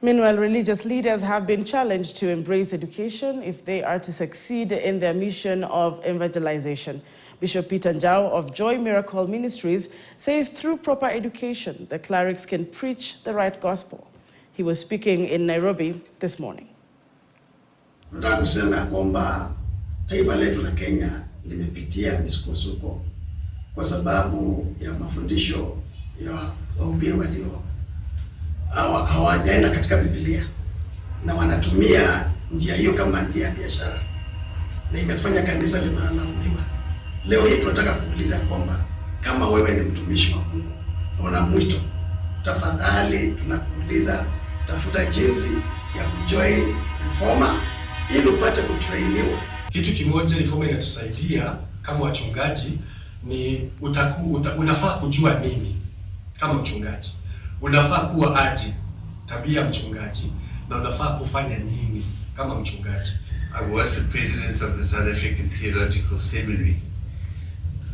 Meanwhile, religious leaders have been challenged to embrace education if they are to succeed in their mission of evangelization. Bishop Peter Njau of Joy Miracle Ministries says through proper education, the clerics can preach the right gospel. He was speaking in Nairobi this morning. Nataka kusema kwamba taifa letu la Kenya limepitia misukosuko kwa sababu ya mafundisho ya wahubiri walio hawajaenda katika Biblia na wanatumia njia hiyo kama njia ya biashara, na imefanya kanisa linalaumiwa. Leo hii tunataka kuuliza kwamba kama wewe ni mtumishi wa Mungu na una mwito, tafadhali tunakuuliza tafuta jinsi ya kujoin Reformer ili upate kutrainiwa. Kitu kimoja Reformer inatusaidia kama wachungaji ni unafaa kujua nini kama mchungaji. Unafaa kuwa aje tabia mchungaji na unafaa kufanya nini kama mchungaji. I was the president of the South African Theological Seminary.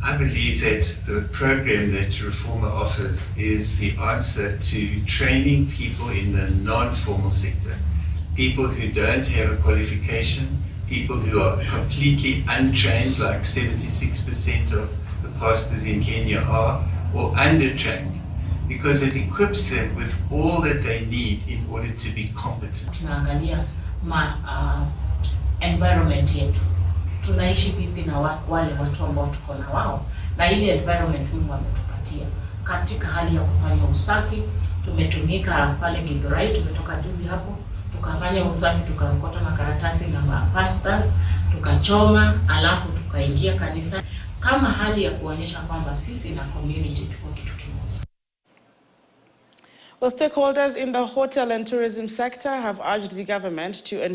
I believe that the program that Reformer offers is the answer to training people in the non-formal sector. People who don't have a qualification, people who are completely untrained, like 76% of the pastors in Kenya are, or undertrained, because it equips them with all that they need in order to be competent. Tunaangalia environment yetu. Tunaishi vipi na wale watu ambao tuko na wao, na ile environment Mungu ametupatia. Katika hali ya kufanya usafi, tumetumika pale Githurai, tumetoka juzi hapo, tukafanya usafi, tukarokota makaratasi na pastors, tukachoma, alafu tukaingia kanisa kama hali ya kuonyesha kwamba sisi na community tuko kitu kimoja. Well, stakeholders in the hotel and tourism sector have urged the government to ensure